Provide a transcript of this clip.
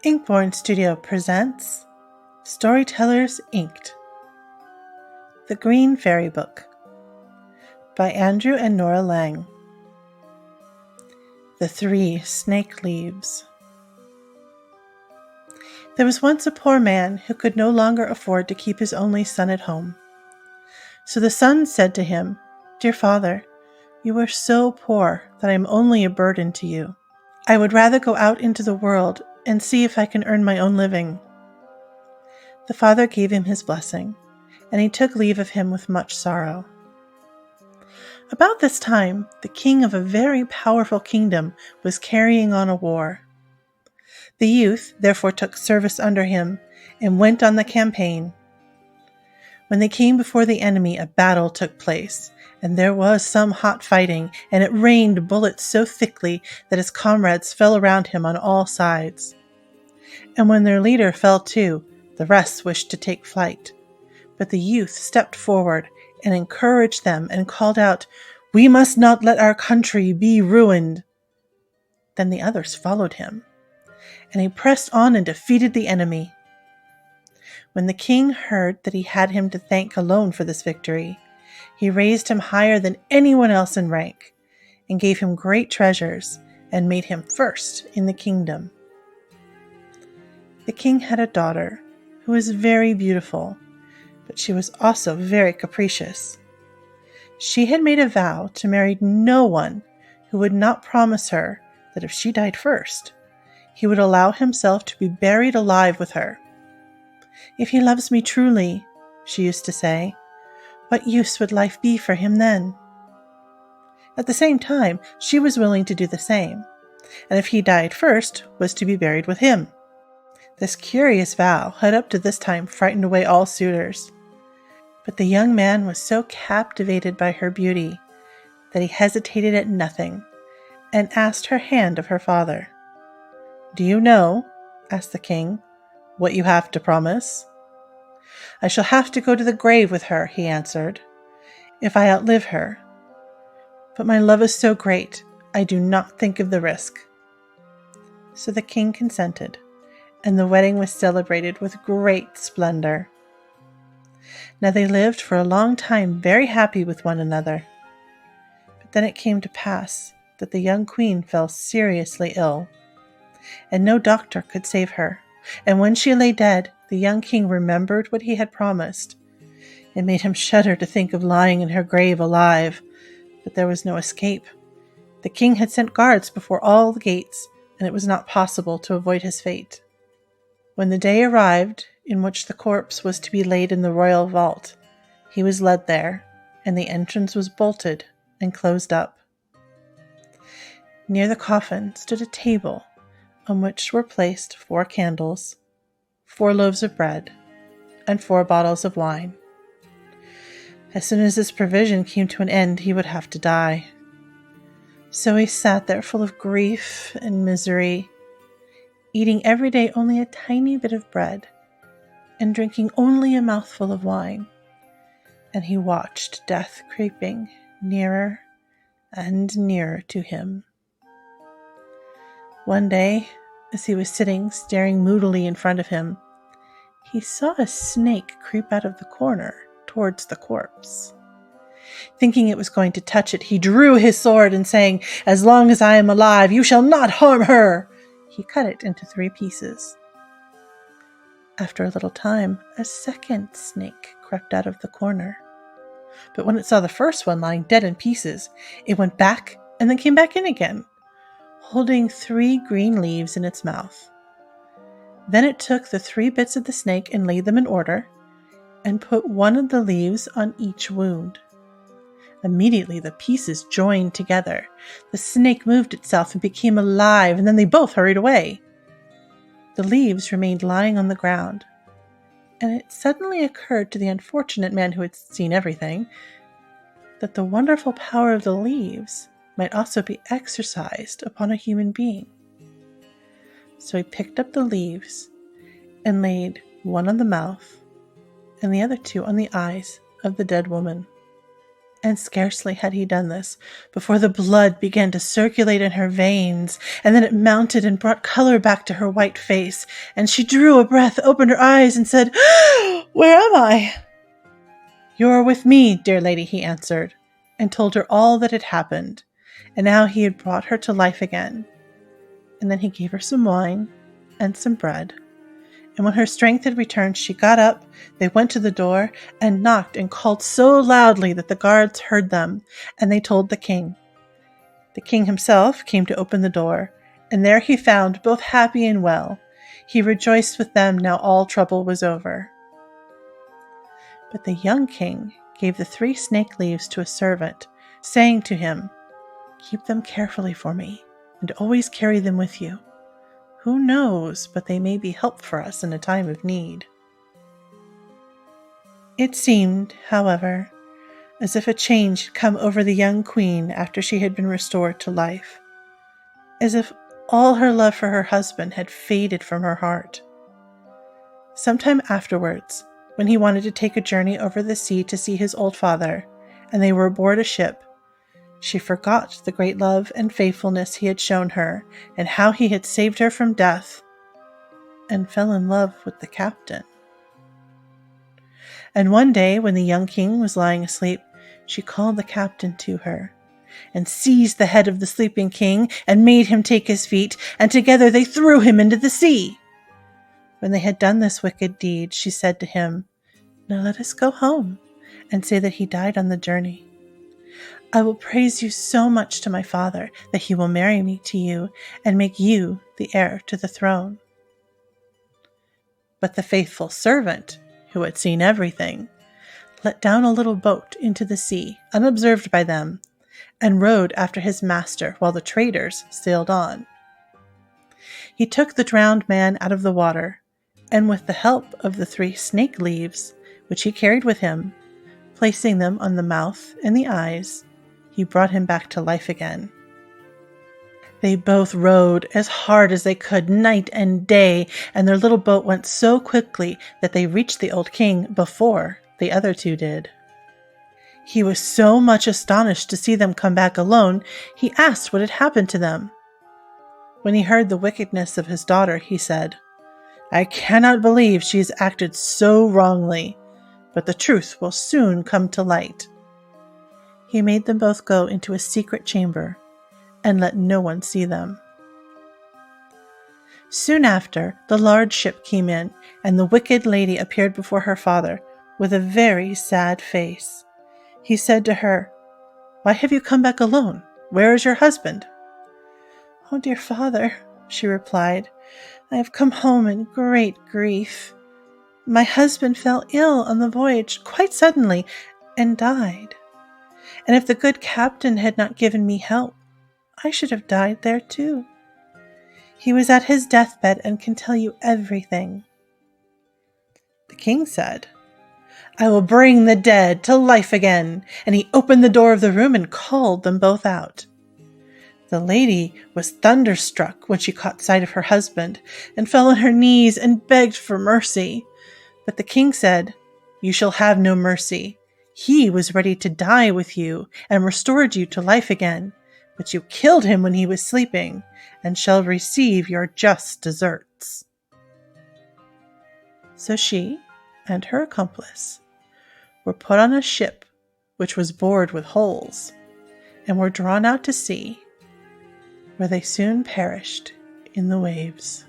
Inkborn.Studio presents Storytellers Inked, The Green Fairy Book by Andrew and Nora Lang. The 3 Snake Leaves. There was once a poor man who could no longer afford to keep his only son at home. So the son said to him, "Dear father, you are so poor that I am only a burden to you. I would rather go out into the world and see if I can earn my own living." The father gave him his blessing, and he took leave of him with much sorrow. About this time, the king of a very powerful kingdom was carrying on a war. The youth therefore took service under him and went on the campaign. When they came before the enemy, a battle took place, and there was some hot fighting, and it rained bullets so thickly that his comrades fell around him on all sides. And when their leader fell too, the rest wished to take flight. But the youth stepped forward and encouraged them and called out, "We must not let our country be ruined." Then the others followed him, and he pressed on and defeated the enemy. When the king heard that he had him to thank alone for this victory, he raised him higher than anyone else in rank, and gave him great treasures, and made him first in the kingdom. The king had a daughter who was very beautiful, but she was also very capricious. She had made a vow to marry no one who would not promise her that if she died first, he would allow himself to be buried alive with her. "If he loves me truly," she used to say, "what use would life be for him then?" At the same time, she was willing to do the same, and if he died first, was to be buried with him. This curious vow had up to this time frightened away all suitors. But the young man was so captivated by her beauty that he hesitated at nothing, and asked her hand of her father. "Do you know," asked the king, "what you have to promise?" "I shall have to go to the grave with her," he answered, "if I outlive her. But my love is so great, I do not think of the risk." So the king consented, and the wedding was celebrated with great splendor. Now they lived for a long time very happy with one another. But then it came to pass that the young queen fell seriously ill, and no doctor could save her. And when she lay dead, the young king remembered what he had promised. It made him shudder to think of lying in her grave alive, but there was no escape. The king had sent guards before all the gates, and it was not possible to avoid his fate. When the day arrived in which the corpse was to be laid in the royal vault, he was led there, and the entrance was bolted and closed up. Near the coffin stood a table on which were placed 4 candles, 4 loaves of bread, and 4 bottles of wine. As soon as this provision came to an end, he would have to die. So he sat there full of grief and misery, eating every day only a tiny bit of bread, and drinking only a mouthful of wine, and he watched death creeping nearer and nearer to him. One day, as he was sitting staring moodily in front of him, he saw a snake creep out of the corner towards the corpse. Thinking it was going to touch it, he drew his sword and saying, "As long as I am alive, you shall not harm her!" He cut it into 3 pieces. After a little time, a second snake crept out of the corner. But when it saw the first one lying dead in pieces, it went back and then came back in again, holding 3 green leaves in its mouth. Then it took the 3 bits of the snake and laid them in order, and put one of the leaves on each wound. Immediately the pieces joined together. The snake moved itself and became alive, and then they both hurried away. The leaves remained lying on the ground, and it suddenly occurred to the unfortunate man who had seen everything that the wonderful power of the leaves might also be exercised upon a human being. So he picked up the leaves and laid one on the mouth and the other 2 on the eyes of the dead woman. And scarcely had he done this before the blood began to circulate in her veins, and then it mounted and brought color back to her white face, and she drew a breath, opened her eyes, and said, "Where am I?" "You are with me, dear lady," he answered, and told her all that had happened, and how he had brought her to life again. And then he gave her some wine and some bread. And when her strength had returned, she got up, they went to the door, and knocked and called so loudly that the guards heard them, and they told the king. The king himself came to open the door, and there he found both happy and well. He rejoiced with them now all trouble was over. But the young king gave the 3 snake leaves to a servant, saying to him, "Keep them carefully for me, and always carry them with you. Who knows but they may be help for us in a time of need?" It seemed, however, as if a change had come over the young queen after she had been restored to life, as if all her love for her husband had faded from her heart. Sometime afterwards, when he wanted to take a journey over the sea to see his old father, and they were aboard a ship, she forgot the great love and faithfulness he had shown her, and how he had saved her from death, and fell in love with the captain. And one day, when the young king was lying asleep, she called the captain to her, and seized the head of the sleeping king, and made him take his feet, and together they threw him into the sea. When they had done this wicked deed, she said to him, "Now let us go home, and say that he died on the journey. I will praise you so much to my father that he will marry me to you, and make you the heir to the throne." But the faithful servant, who had seen everything, let down a little boat into the sea, unobserved by them, and rowed after his master while the traders sailed on. He took the drowned man out of the water, and with the help of the 3 snake leaves, which he carried with him, placing them on the mouth and the eyes, he brought him back to life again. They both rowed as hard as they could night and day, and their little boat went so quickly that they reached the old king before the other 2 did. He was so much astonished to see them come back alone, he asked what had happened to them. When he heard the wickedness of his daughter, he said, "I cannot believe she has acted so wrongly, but the truth will soon come to light." He made them both go into a secret chamber, and let no one see them. Soon after, the large ship came in, and the wicked lady appeared before her father with a very sad face. He said to her, "Why have you come back alone? Where is your husband?" "Oh, dear father," she replied, "I have come home in great grief. My husband fell ill on the voyage quite suddenly and died. And if the good captain had not given me help, I should have died there too. He was at his deathbed and can tell you everything." The king said, "I will bring the dead to life again." And he opened the door of the room and called them both out. The lady was thunderstruck when she caught sight of her husband, and fell on her knees and begged for mercy. But the king said, "You shall have no mercy. He was ready to die with you, and restored you to life again, but you killed him when he was sleeping, and shall receive your just deserts." So she and her accomplice were put on a ship which was bored with holes, and were drawn out to sea, where they soon perished in the waves.